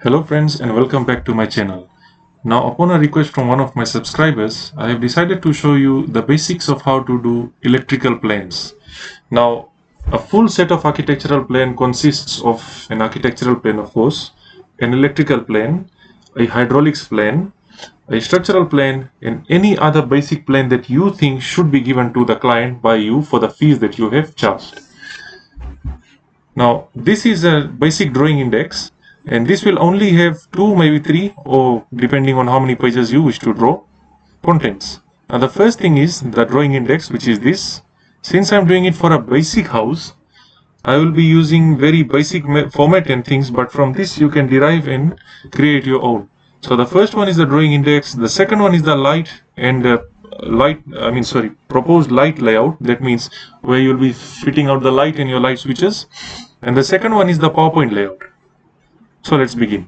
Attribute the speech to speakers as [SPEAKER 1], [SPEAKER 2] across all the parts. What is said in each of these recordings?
[SPEAKER 1] Hello friends and welcome back to my channel. Now upon a request from one of my subscribers, I have decided to show you the basics of how to do electrical planes. Now a full set of architectural plane consists of an architectural plane of course, an electrical plane, a hydraulics plane, a structural plane and any other basic plane that you think should be given to the client by you for the fees that you have charged. Now this is a basic drawing index and this will only have 2 maybe 3 or depending on how many pages you wish to draw contents. Now the first thing is the drawing index, which is this. Since I'm doing it for a basic house, I will be using very basic format and things, but from this you can derive and create your own. So the first one is the drawing index, the second one is the light and proposed light layout. That means where you'll be fitting out the light and your light switches. And the second one is the PowerPoint layout. So let's begin.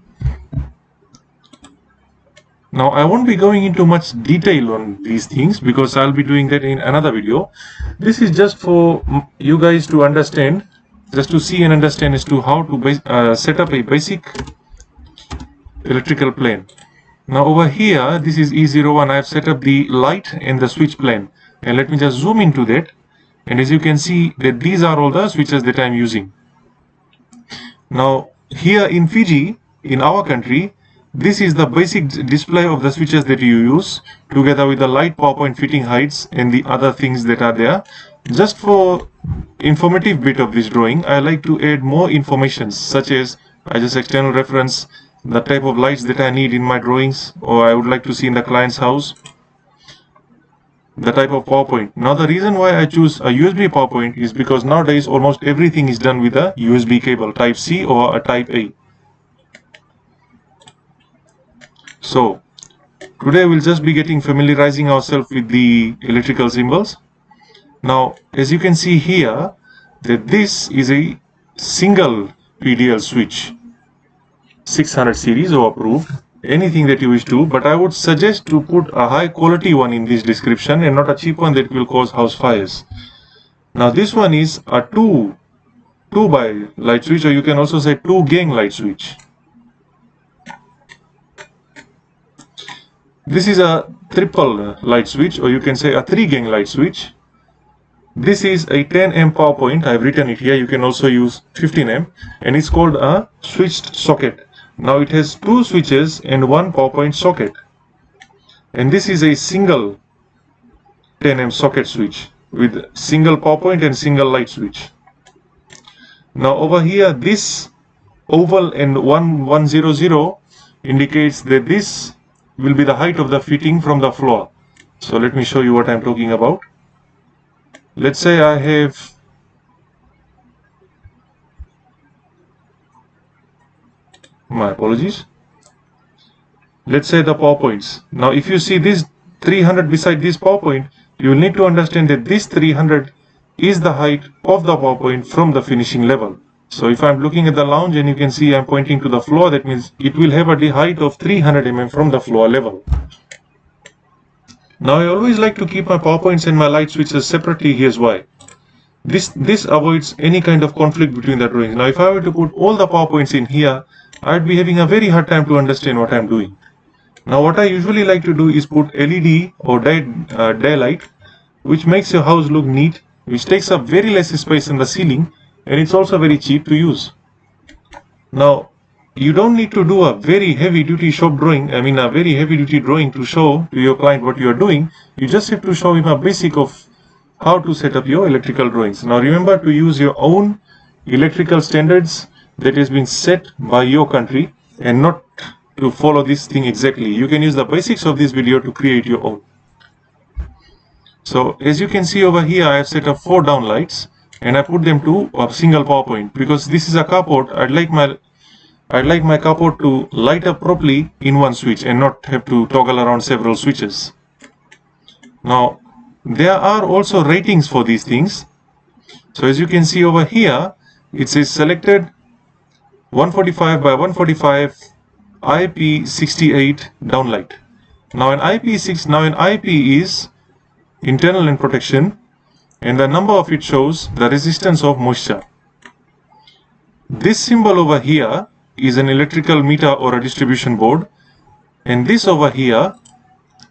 [SPEAKER 1] Now I won't be going into much detail on these things because I'll be doing that in another video. This is just for you guys to understand, just to see and understand as to how to set up a basic electrical plane. Now over here, this is E01. I have set up the light and the switch plane, and let me just zoom into that, and as you can see that these are all the switches that I'm using. Now here in Fiji, in our country, this is the basic display of the switches that you use together with the light, PowerPoint fitting heights and the other things that are there. Just for informative bit of this drawing, I like to add more information such as just external reference, the type of lights that I need in my drawings or I would like to see in the client's house, the type of PowerPoint. Now the reason why I choose a USB PowerPoint is because nowadays almost everything is done with a USB cable, type C or a type A. So today we'll just be familiarizing ourselves with the electrical symbols. Now as you can see here that this is a single PDL switch, 600 series or approved, anything that you wish to, but I would suggest to put a high quality one in this description and not a cheap one that will cause house fires. Now this one is a 2 by light switch, or you can also say 2 gang light switch. This is a triple light switch, or you can say a 3 gang light switch. This is a 10 amp PowerPoint. I've written it here. You can also use 15 amp, and it's called a switched socket. Now it has 2 switches and 1 PowerPoint socket, and this is a single 10 amp socket switch with single PowerPoint and single light switch. Now over here, this oval and 1100 indicates that this will be the height of the fitting from the floor. So let me show you what I'm talking about. Let's say I have let's say the PowerPoints. Now if you see this 300 beside this PowerPoint, you will need to understand that this 300 is the height of the PowerPoint from the finishing level. So if I'm looking at the lounge and you can see I'm pointing to the floor, that means it will have a height of 300 mm from the floor level. Now I always like to keep my PowerPoints and my light switches separately. Here's why. This avoids any kind of conflict between the drawings. Now if I were to put all the PowerPoints in here, I'd be having a very hard time to understand what I'm doing. Now what I usually like to do is put LED or daylight, which makes your house look neat, which takes up very less space in the ceiling, and it's also very cheap to use. Now you don't need to do a very heavy duty drawing to show to your client what you are doing. You just have to show him a basic of how to set up your electrical drawings. Now remember to use your own electrical standards that has been set by your country and not to follow this thing exactly. You can use the basics of this video to create your own. So as you can see over here, I have set up 4 down lights and I put them to a single PowerPoint because this is a carport. I'd like my carport to light up properly in one switch and not have to toggle around several switches. Now there are also ratings for these things. So as you can see over here, it says selected 145 by 145 IP68 downlight. Now an IP is internal and protection, and the number of it shows the resistance of moisture. This symbol over here is an electrical meter or a distribution board, and this over here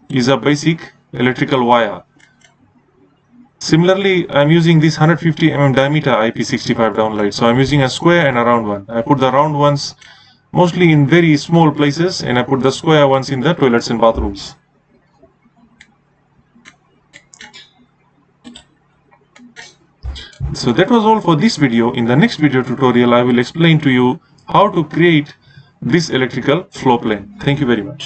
[SPEAKER 1] is a basic electrical wire. Similarly, I'm using this 150 mm diameter IP65 downlight, so I'm using a square and a round one. I put the round ones mostly in very small places, and I put the square ones in the toilets and bathrooms. So that was all for this video. In the next video tutorial, I will explain to you how to create this electrical flow plane. Thank you very much.